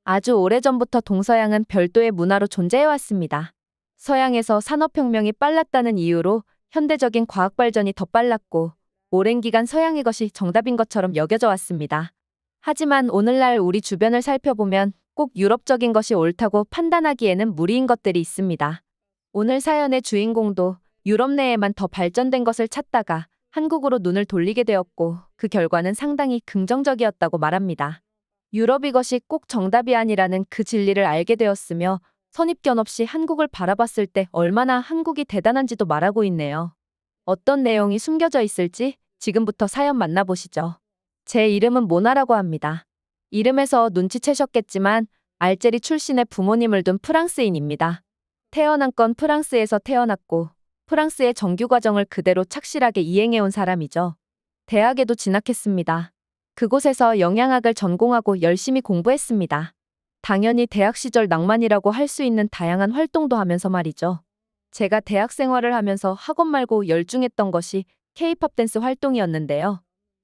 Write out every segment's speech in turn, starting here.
아주 오래전부터 동서양은 별도의 문화로 존재해왔습니다. 서양에서 산업혁명이 빨랐다는 이유로 현대적인 과학 발전이 더 빨랐고 오랜 기간 서양의 것이 정답인 것처럼 여겨져 왔습니다. 하지만 오늘날 우리 주변을 살펴보면 꼭 유럽적인 것이 옳다고 판단하기에는 무리인 것들이 있습니다. 오늘 사연의 주인공도 유럽 내에만 더 발전된 것을 찾다가 한국으로 눈을 돌리게 되었고 그 결과는 상당히 긍정적이었다고 말합니다. 유럽이 것이 꼭 정답이 아니라는 그 진리를 알게 되었으며 선입견 없이 한국을 바라봤을 때 얼마나 한국이 대단한지도 말하고 있네요. 어떤 내용이 숨겨져 있을지 지금부터 사연 만나보시죠. 제 이름은 모나라고 합니다. 이름에서 눈치채셨겠지만 알제리 출신의 부모님을 둔 프랑스인입니다. 태어난 건 프랑스에서 태어났고 프랑스의 정규 과정을 그대로 착실하게 이행해온 사람이죠. 대학에도 진학했습니다. 그곳에서 영양학을 전공하고 열심히 공부했습니다. 당연히 대학 시절 낭만이라고 할 수 있는 다양한 활동도 하면서 말이죠. 제가 대학 생활을 하면서 학원 말고 열중했던 것이 K-팝 댄스 활동이었는데요.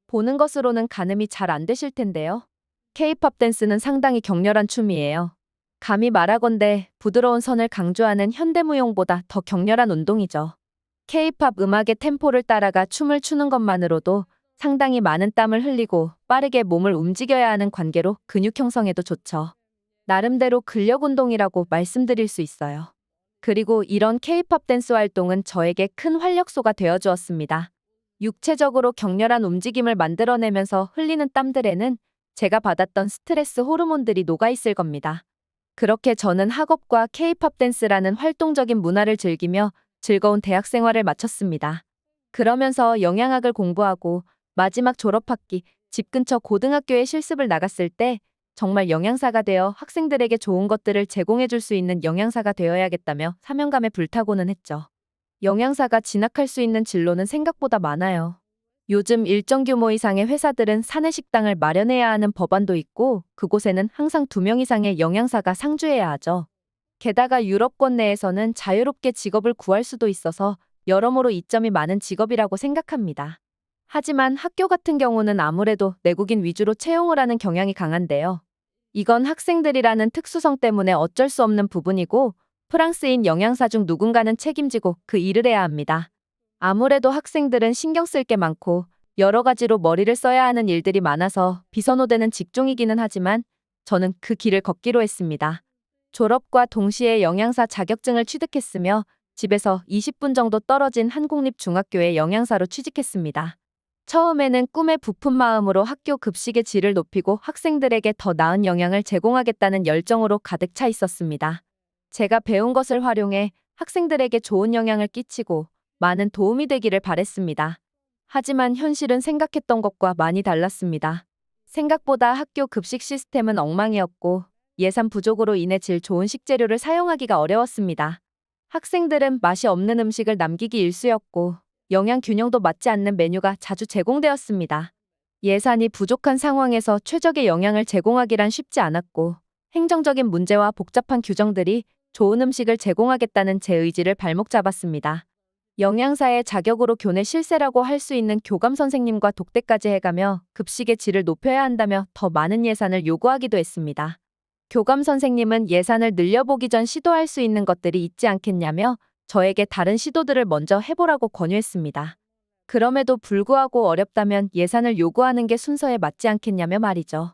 보는 것으로는 가늠이 잘 안 되실 텐데요. K-팝 댄스는 상당히 격렬한 춤이에요. 감히 말하건대 부드러운 선을 강조하는 현대무용보다 더 격렬한 운동이죠. K-팝 음악의 템포를 따라가 춤을 추는 것만으로도 상당히 많은 땀을 흘리고 빠르게 몸을 움직여야 하는 관계로 근육 형성에도 좋죠. 나름대로 근력 운동이라고 말씀드릴 수 있어요. 그리고 이런 K-팝 댄스 활동은 저에게 큰 활력소가 되어 주었습니다. 육체적으로 격렬한 움직임을 만들어내면서 흘리는 땀들에는 제가 받았던 스트레스 호르몬들이 녹아있을 겁니다. 그렇게 저는 학업과 K-팝 댄스라는 활동적인 문화를 즐기며 즐거운 대학 생활을 마쳤습니다. 그러면서 영양학을 공부하고 마지막 졸업학기 집 근처 고등학교에 실습을 나갔을 때 정말 영양사가 되어 학생들에게 좋은 것들을 제공해 줄 수 있는 영양사가 되어야겠다며 사명감에 불타고는 했죠. 영양사가 진학할 수 있는 진로는 생각보다 많아요. 요즘 일정 규모 이상의 회사들은 사내식당을 마련해야 하는 법안도 있고 그곳에는 항상 2명 이상의 영양사가 상주해야 하죠. 게다가 유럽권 내에서는 자유롭게 직업을 구할 수도 있어서 여러모로 이점이 많은 직업이라고 생각합니다. 하지만 학교 같은 경우는 아무래도 내국인 위주로 채용을 하는 경향이 강한데요. 이건 학생들이라는 특수성 때문에 어쩔 수 없는 부분이고 프랑스인 영양사 중 누군가는 책임지고 그 일을 해야 합니다. 아무래도 학생들은 신경 쓸 게 많고 여러 가지로 머리를 써야 하는 일들이 많아서 비선호되는 직종이기는 하지만 저는 그 길을 걷기로 했습니다. 졸업과 동시에 영양사 자격증을 취득했으며 집에서 20분 정도 떨어진 한 공립중학교에 영양사로 취직했습니다. 처음에는 꿈에 부푼 마음으로 학교 급식의 질을 높이고 학생들에게 더 나은 영양을 제공하겠다는 열정으로 가득 차 있었습니다. 제가 배운 것을 활용해 학생들에게 좋은 영향을 끼치고 많은 도움이 되기를 바랬습니다. 하지만 현실은 생각했던 것과 많이 달랐습니다. 생각보다 학교 급식 시스템은 엉망이었고 예산 부족으로 인해 질 좋은 식재료를 사용하기가 어려웠습니다. 학생들은 맛이 없는 음식을 남기기 일쑤였고 영양 균형도 맞지 않는 메뉴가 자주 제공되었습니다. 예산이 부족한 상황에서 최적의 영양을 제공하기란 쉽지 않았고 행정적인 문제와 복잡한 규정들이 좋은 음식을 제공하겠다는 제 의지를 발목 잡았습니다. 영양사의 자격으로 교내 실세라고 할 수 있는 교감 선생님과 독대까지 해가며 급식의 질을 높여야 한다며 더 많은 예산을 요구하기도 했습니다. 교감 선생님은 예산을 늘려보기 전 시도할 수 있는 것들이 있지 않겠냐며 저에게 다른 시도들을 먼저 해보라고 권유했습니다. 그럼에도 불구하고 어렵다면 예산을 요구하는 게 순서에 맞지 않겠냐며 말이죠.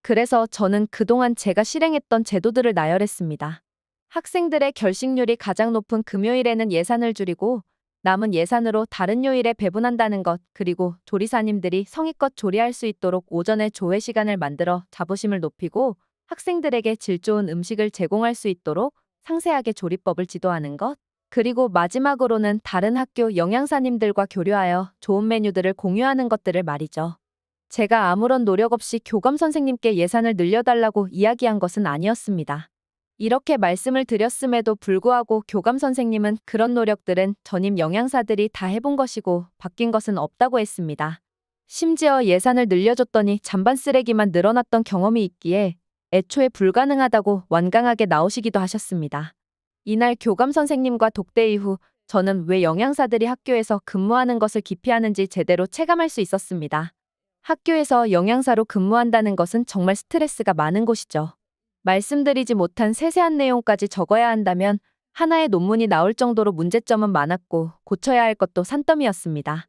그래서 저는 그동안 제가 실행했던 제도들을 나열했습니다. 학생들의 결식률이 가장 높은 금요일에는 예산을 줄이고 남은 예산으로 다른 요일에 배분한다는 것, 그리고 조리사님들이 성의껏 조리할 수 있도록 오전에 조회 시간을 만들어 자부심을 높이고 학생들에게 질 좋은 음식을 제공할 수 있도록 상세하게 조리법을 지도하는 것, 그리고 마지막으로는 다른 학교 영양사님들과 교류하여 좋은 메뉴들을 공유하는 것들을 말이죠. 제가 아무런 노력 없이 교감 선생님께 예산을 늘려달라고 이야기한 것은 아니었습니다. 이렇게 말씀을 드렸음에도 불구하고 교감 선생님은 그런 노력들은 전임 영양사들이 다 해본 것이고 바뀐 것은 없다고 했습니다. 심지어 예산을 늘려줬더니 잔반 쓰레기만 늘어났던 경험이 있기에 애초에 불가능하다고 완강하게 나오시기도 하셨습니다. 이날 교감 선생님과 독대 이후 저는 왜 영양사들이 학교에서 근무하는 것을 기피하는지 제대로 체감할 수 있었습니다. 학교에서 영양사로 근무한다는 것은 정말 스트레스가 많은 곳이죠. 말씀드리지 못한 세세한 내용까지 적어야 한다면 하나의 논문이 나올 정도로 문제점은 많았고 고쳐야 할 것도 산더미였습니다.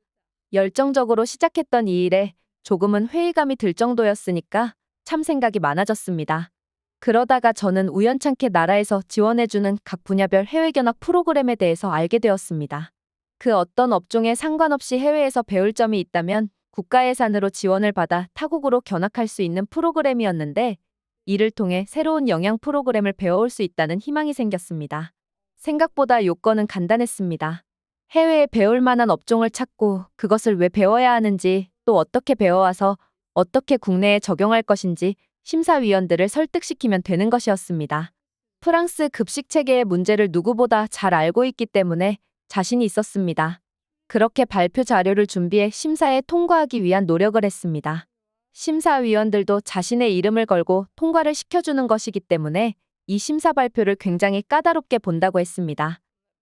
열정적으로 시작했던 이 일에 조금은 회의감이 들 정도였으니까 참 생각이 많아졌습니다. 그러다가 저는 우연찮게 나라에서 지원해주는 각 분야별 해외 견학 프로그램에 대해서 알게 되었습니다. 그 어떤 업종에 상관없이 해외에서 배울 점이 있다면 국가 예산으로 지원을 받아 타국으로 견학할 수 있는 프로그램이었는데 이를 통해 새로운 영양 프로그램을 배워올 수 있다는 희망이 생겼습니다. 생각보다 요건은 간단했습니다. 해외에 배울 만한 업종을 찾고 그것을 왜 배워야 하는지 또 어떻게 배워와서 어떻게 국내에 적용할 것인지 심사위원들을 설득시키면 되는 것이었습니다. 프랑스 급식 체계의 문제를 누구보다 잘 알고 있기 때문에 자신이 있었습니다. 그렇게 발표 자료를 준비해 심사에 통과하기 위한 노력을 했습니다. 심사위원들도 자신의 이름을 걸고 통과를 시켜주는 것이기 때문에 이 심사 발표를 굉장히 까다롭게 본다고 했습니다.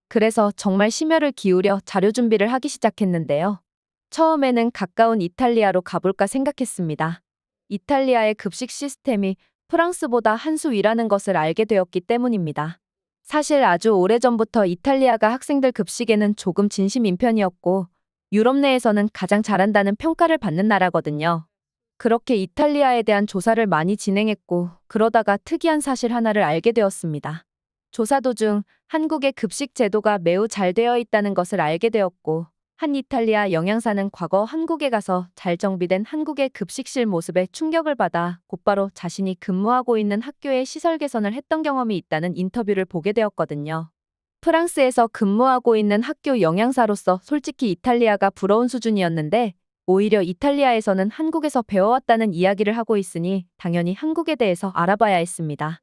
그래서 정말 심혈을 기울여 자료 준비를 하기 시작했는데요. 처음에는 가까운 이탈리아로 가볼까 생각했습니다. 이탈리아의 급식 시스템이 프랑스보다 한 수 위라는 것을 알게 되었기 때문입니다. 사실 아주 오래전부터 이탈리아가 학생들 급식에는 조금 진심인 편이었고 유럽 내에서는 가장 잘한다는 평가를 받는 나라거든요. 그렇게 이탈리아에 대한 조사를 많이 진행했고 그러다가 특이한 사실 하나를 알게 되었습니다. 조사 도중 한국의 급식 제도가 매우 잘 되어 있다는 것을 알게 되었고 한 이탈리아 영양사는 과거 한국에 가서 잘 정비된 한국의 급식실 모습에 충격을 받아 곧바로 자신이 근무하고 있는 학교의 시설 개선을 했던 경험이 있다는 인터뷰를 보게 되었거든요. 프랑스에서 근무하고 있는 학교 영양사로서 솔직히 이탈리아가 부러운 수준이었는데 오히려 이탈리아에서는 한국에서 배워왔다는 이야기를 하고 있으니 당연히 한국에 대해서 알아봐야 했습니다.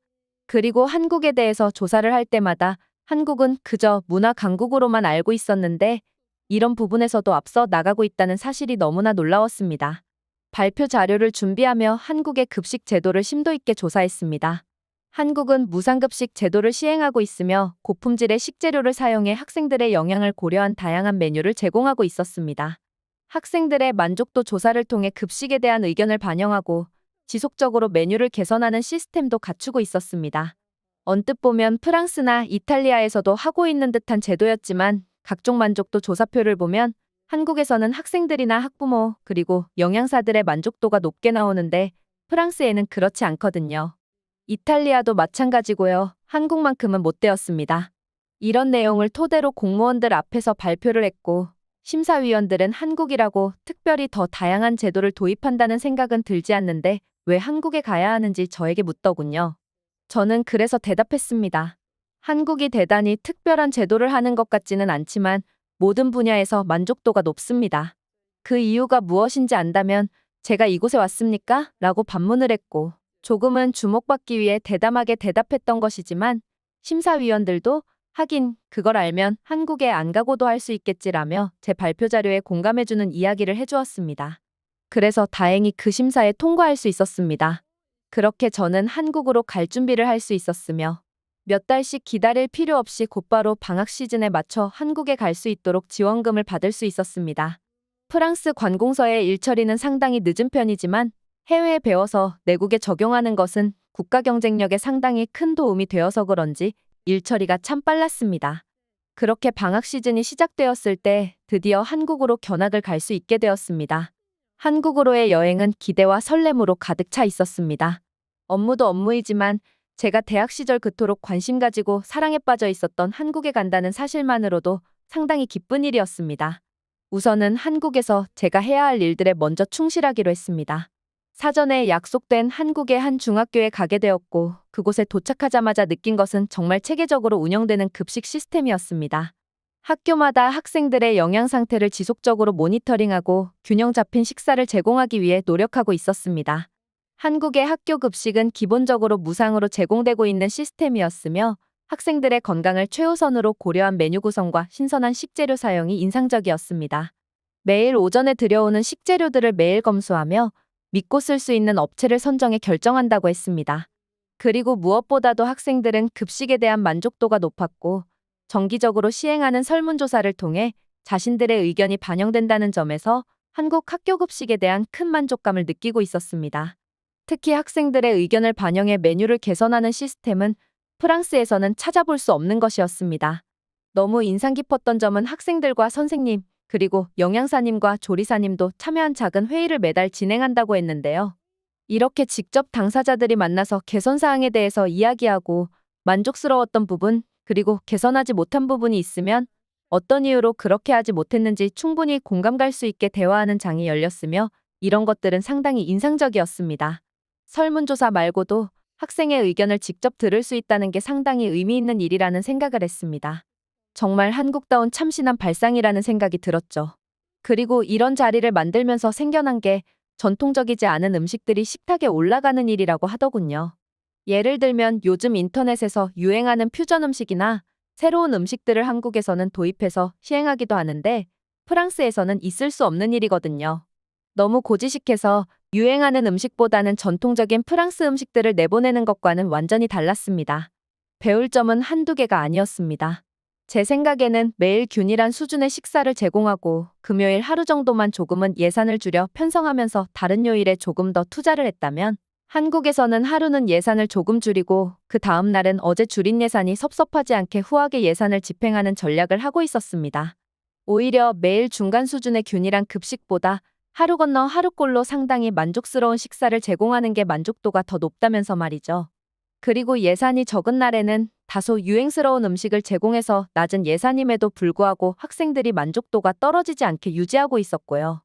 그리고 한국에 대해서 조사를 할 때마다 한국은 그저 문화 강국으로만 알고 있었는데 이런 부분에서도 앞서 나가고 있다는 사실이 너무나 놀라웠습니다. 발표 자료를 준비하며 한국의 급식 제도를 심도 있게 조사했습니다. 한국은 무상급식 제도를 시행하고 있으며 고품질의 식재료를 사용해 학생들의 영양을 고려한 다양한 메뉴를 제공하고 있었습니다. 학생들의 만족도 조사를 통해 급식에 대한 의견을 반영하고 지속적으로 메뉴를 개선하는 시스템도 갖추고 있었습니다. 언뜻 보면 프랑스나 이탈리아에서도 하고 있는 듯한 제도였지만 각종 만족도 조사표를 보면 한국에서는 학생들이나 학부모 그리고 영양사들의 만족도가 높게 나오는데 프랑스에는 그렇지 않거든요. 이탈리아도 마찬가지고요. 한국만큼은 못 되었습니다. 이런 내용을 토대로 공무원들 앞에서 발표를 했고 심사위원들은 한국이라고 특별히 더 다양한 제도를 도입한다는 생각은 들지 않는데 왜 한국에 가야 하는지 저에게 묻더군요. 저는 그래서 대답했습니다. 한국이 대단히 특별한 제도를 하는 것 같지는 않지만 모든 분야에서 만족도가 높습니다. 그 이유가 무엇인지 안다면 제가 이곳에 왔습니까? 라고 반문을 했고 조금은 주목받기 위해 대담하게 대답했던 것이지만 심사위원들도 하긴 그걸 알면 한국에 안 가고도 할 수 있겠지라며 제 발표 자료에 공감해주는 이야기를 해주었습니다. 그래서 다행히 그 심사에 통과할 수 있었습니다. 그렇게 저는 한국으로 갈 준비를 할 수 있었으며 몇 달씩 기다릴 필요 없이 곧바로 방학 시즌에 맞춰 한국에 갈 수 있도록 지원금을 받을 수 있었습니다. 프랑스 관공서의 일처리는 상당히 늦은 편이지만 해외에 배워서 내국에 적용하는 것은 국가 경쟁력에 상당히 큰 도움이 되어서 그런지 일처리가 참 빨랐습니다. 그렇게 방학 시즌이 시작되었을 때 드디어 한국으로 견학을 갈 수 있게 되었습니다. 한국으로의 여행은 기대와 설렘으로 가득 차 있었습니다. 업무도 업무이지만 제가 대학 시절 그토록 관심 가지고 사랑에 빠져 있었던 한국에 간다는 사실만으로도 상당히 기쁜 일이었습니다. 우선은 한국에서 제가 해야 할 일들에 먼저 충실하기로 했습니다. 사전에 약속된 한국의 한 중학교에 가게 되었고 그곳에 도착하자마자 느낀 것은 정말 체계적으로 운영되는 급식 시스템이었습니다. 학교마다 학생들의 영양 상태를 지속적으로 모니터링하고 균형 잡힌 식사를 제공하기 위해 노력하고 있었습니다. 한국의 학교 급식은 기본적으로 무상으로 제공되고 있는 시스템이었으며 학생들의 건강을 최우선으로 고려한 메뉴 구성과 신선한 식재료 사용이 인상적이었습니다. 매일 오전에 들여오는 식재료들을 매일 검수하며 믿고 쓸 수 있는 업체를 선정해 결정한다고 했습니다. 그리고 무엇보다도 학생들은 급식에 대한 만족도가 높았고 정기적으로 시행하는 설문조사를 통해 자신들의 의견이 반영된다는 점에서 한국 학교 급식에 대한 큰 만족감을 느끼고 있었습니다. 특히 학생들의 의견을 반영해 메뉴를 개선하는 시스템은 프랑스에서는 찾아볼 수 없는 것이었습니다. 너무 인상 깊었던 점은 학생들과 선생님, 그리고 영양사님과 조리사님도 참여한 작은 회의를 매달 진행한다고 했는데요. 이렇게 직접 당사자들이 만나서 개선 사항에 대해서 이야기하고 만족스러웠던 부분, 그리고 개선하지 못한 부분이 있으면 어떤 이유로 그렇게 하지 못했는지 충분히 공감 갈 수 있게 대화하는 장이 열렸으며 이런 것들은 상당히 인상적이었습니다. 설문조사 말고도 학생의 의견을 직접 들을 수 있다는 게 상당히 의미 있는 일이라는 생각을 했습니다. 정말 한국다운 참신한 발상이라는 생각이 들었죠. 그리고 이런 자리를 만들면서 생겨난 게 전통적이지 않은 음식들이 식탁에 올라가는 일이라고 하더군요. 예를 들면 요즘 인터넷에서 유행하는 퓨전 음식이나 새로운 음식들을 한국에서는 도입해서 시행하기도 하는데 프랑스에서는 있을 수 없는 일이거든요. 너무 고지식해서 유행하는 음식보다는 전통적인 프랑스 음식들을 내보내는 것과는 완전히 달랐습니다. 배울 점은 한두 개가 아니었습니다. 제 생각에는 매일 균일한 수준의 식사를 제공하고 금요일 하루 정도만 조금은 예산을 줄여 편성하면서 다른 요일에 조금 더 투자를 했다면 한국에서는 하루는 예산을 조금 줄이고 그 다음 날은 어제 줄인 예산이 섭섭하지 않게 후하게 예산을 집행하는 전략을 하고 있었습니다. 오히려 매일 중간 수준의 균일한 급식보다 하루 건너 하루꼴로 상당히 만족스러운 식사를 제공하는 게 만족도가 더 높다면서 말이죠. 그리고 예산이 적은 날에는 다소 유행스러운 음식을 제공해서 낮은 예산임에도 불구하고 학생들이 만족도가 떨어지지 않게 유지하고 있었고요.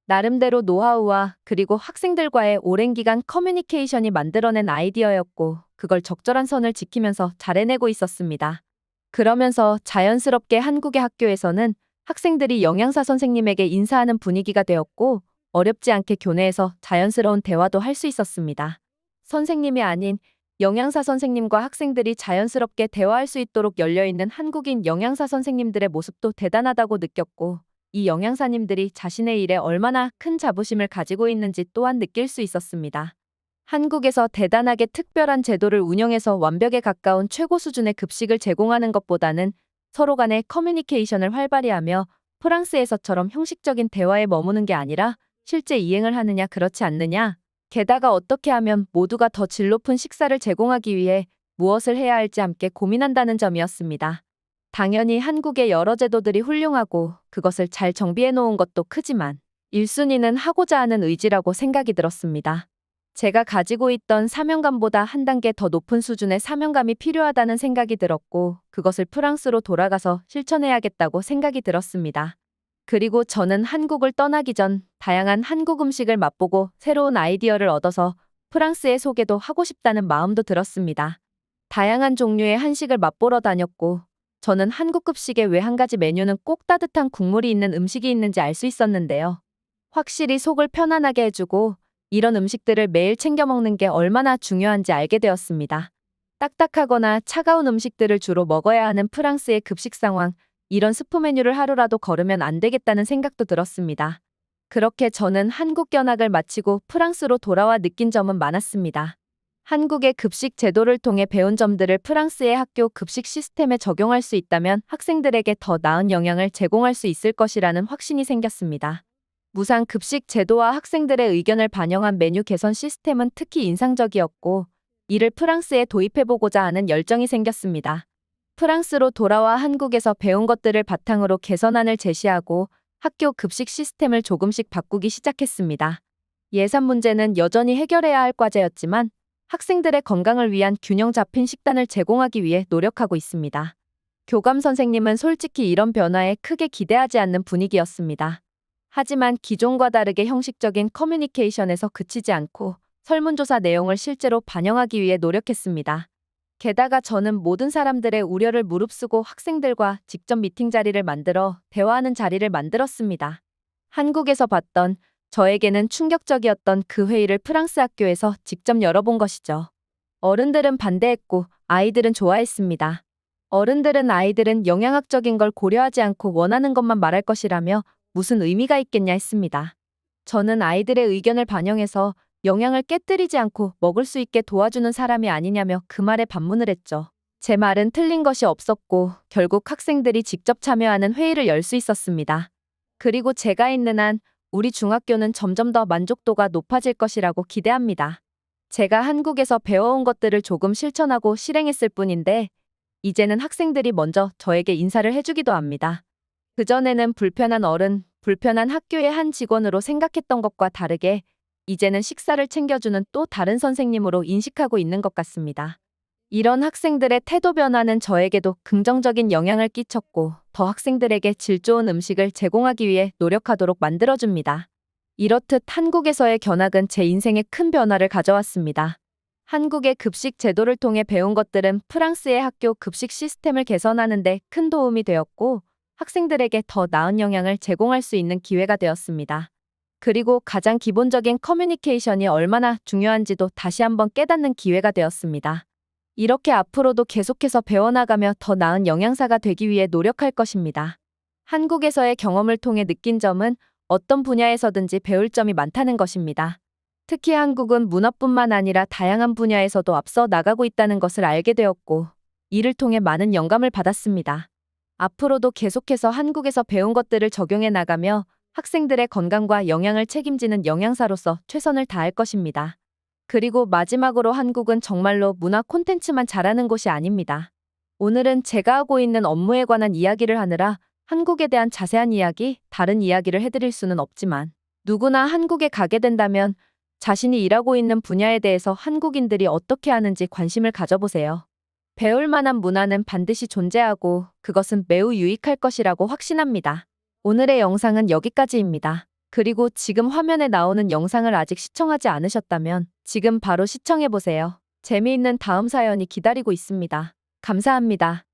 나름대로 노하우와 그리고 학생들과의 오랜 기간 커뮤니케이션이 만들어낸 아이디어였고 그걸 적절한 선을 지키면서 잘 해내고 있었습니다. 그러면서 자연스럽게 한국의 학교에서는 학생들이 영양사 선생님에게 인사하는 분위기가 되었고 어렵지 않게 교내에서 자연스러운 대화도 할 수 있었습니다. 선생님이 아닌 영양사 선생님과 학생들이 자연스럽게 대화할 수 있도록 열려있는 한국인 영양사 선생님들의 모습도 대단하다고 느꼈고 이 영양사님들이 자신의 일에 얼마나 큰 자부심을 가지고 있는지 또한 느낄 수 있었습니다. 한국에서 대단하게 특별한 제도를 운영해서 완벽에 가까운 최고 수준의 급식을 제공하는 것보다는 서로 간의 커뮤니케이션을 활발히 하며 프랑스에서처럼 형식적인 대화에 머무는 게 아니라 실제 이행을 하느냐 그렇지 않느냐, 게다가 어떻게 하면 모두가 더 질 높은 식사를 제공하기 위해 무엇을 해야 할지 함께 고민한다는 점이었습니다. 당연히 한국의 여러 제도들이 훌륭하고 그것을 잘 정비해 놓은 것도 크지만 1순위는 하고자 하는 의지라고 생각이 들었습니다. 제가 가지고 있던 사명감보다 한 단계 더 높은 수준의 사명감이 필요하다는 생각이 들었고 그것을 프랑스로 돌아가서 실천해야겠다고 생각이 들었습니다. 그리고 저는 한국을 떠나기 전 다양한 한국 음식을 맛보고 새로운 아이디어를 얻어서 프랑스에 소개도 하고 싶다는 마음도 들었습니다. 다양한 종류의 한식을 맛보러 다녔고 저는 한국급식의 외 한 가지 메뉴는 꼭 따뜻한 국물이 있는 음식이 있는지 알 수 있었는데요. 확실히 속을 편안하게 해주고 이런 음식들을 매일 챙겨 먹는 게 얼마나 중요한지 알게 되었습니다. 딱딱하거나 차가운 음식들을 주로 먹어야 하는 프랑스의 급식 상황, 이런 스프 메뉴를 하루라도 거르면 안 되겠다는 생각도 들었습니다. 그렇게 저는 한국 견학을 마치고 프랑스로 돌아와 느낀 점은 많았습니다. 한국의 급식 제도를 통해 배운 점들을 프랑스의 학교 급식 시스템에 적용할 수 있다면 학생들에게 더 나은 영향을 제공할 수 있을 것이라는 확신이 생겼습니다. 무상 급식 제도와 학생들의 의견을 반영한 메뉴 개선 시스템은 특히 인상적이었고 이를 프랑스에 도입해보고자 하는 열정이 생겼습니다. 프랑스로 돌아와 한국에서 배운 것들을 바탕으로 개선안을 제시하고 학교 급식 시스템을 조금씩 바꾸기 시작했습니다. 예산 문제는 여전히 해결해야 할 과제였지만 학생들의 건강을 위한 균형 잡힌 식단을 제공하기 위해 노력하고 있습니다. 교감 선생님은 솔직히 이런 변화에 크게 기대하지 않는 분위기였습니다. 하지만 기존과 다르게 형식적인 커뮤니케이션에서 그치지 않고 설문조사 내용을 실제로 반영하기 위해 노력했습니다. 게다가 저는 모든 사람들의 우려를 무릅쓰고 학생들과 직접 미팅 자리를 만들어 대화하는 자리를 만들었습니다. 한국에서 봤던 저에게는 충격적이었던 그 회의를 프랑스 학교에서 직접 열어본 것이죠. 어른들은 반대했고 아이들은 좋아했습니다. 어른들은 아이들은 영양학적인 걸 고려하지 않고 원하는 것만 말할 것이라며 무슨 의미가 있겠냐 했습니다. 저는 아이들의 의견을 반영해서 영양을 깨뜨리지 않고 먹을 수 있게 도와주는 사람이 아니냐며 그 말에 반문을 했죠. 제 말은 틀린 것이 없었고 결국 학생들이 직접 참여하는 회의를 열 수 있었습니다. 그리고 제가 있는 한 우리 중학교는 점점 더 만족도가 높아질 것이라고 기대합니다. 제가 한국에서 배워온 것들을 조금 실천하고 실행했을 뿐인데, 이제는 학생들이 먼저 저에게 인사를 해주기도 합니다. 그전에는 불편한 어른, 불편한 학교의 한 직원으로 생각했던 것과 다르게, 이제는 식사를 챙겨주는 또 다른 선생님으로 인식하고 있는 것 같습니다. 이런 학생들의 태도 변화는 저에게도 긍정적인 영향을 끼쳤고, 더 학생들에게 질 좋은 음식을 제공하기 위해 노력하도록 만들어줍니다. 이렇듯 한국에서의 견학은 제 인생에 큰 변화를 가져왔습니다. 한국의 급식 제도를 통해 배운 것들은 프랑스의 학교 급식 시스템을 개선하는 데 큰 도움이 되었고, 학생들에게 더 나은 영향을 제공할 수 있는 기회가 되었습니다. 그리고 가장 기본적인 커뮤니케이션이 얼마나 중요한지도 다시 한번 깨닫는 기회가 되었습니다. 이렇게 앞으로도 계속해서 배워나가며 더 나은 영양사가 되기 위해 노력할 것입니다. 한국에서의 경험을 통해 느낀 점은 어떤 분야에서든지 배울 점이 많다는 것입니다. 특히 한국은 문화뿐만 아니라 다양한 분야에서도 앞서 나가고 있다는 것을 알게 되었고, 이를 통해 많은 영감을 받았습니다. 앞으로도 계속해서 한국에서 배운 것들을 적용해 나가며 학생들의 건강과 영양을 책임지는 영양사로서 최선을 다할 것입니다. 그리고 마지막으로 한국은 정말로 문화 콘텐츠만 잘하는 곳이 아닙니다. 오늘은 제가 하고 있는 업무에 관한 이야기를 하느라 한국에 대한 자세한 이야기, 다른 이야기를 해드릴 수는 없지만, 누구나 한국에 가게 된다면 자신이 일하고 있는 분야에 대해서 한국인들이 어떻게 하는지 관심을 가져보세요. 배울 만한 문화는 반드시 존재하고 그것은 매우 유익할 것이라고 확신합니다. 오늘의 영상은 여기까지입니다. 그리고 지금 화면에 나오는 영상을 아직 시청하지 않으셨다면 지금 바로 시청해보세요. 재미있는 다음 사연이 기다리고 있습니다. 감사합니다.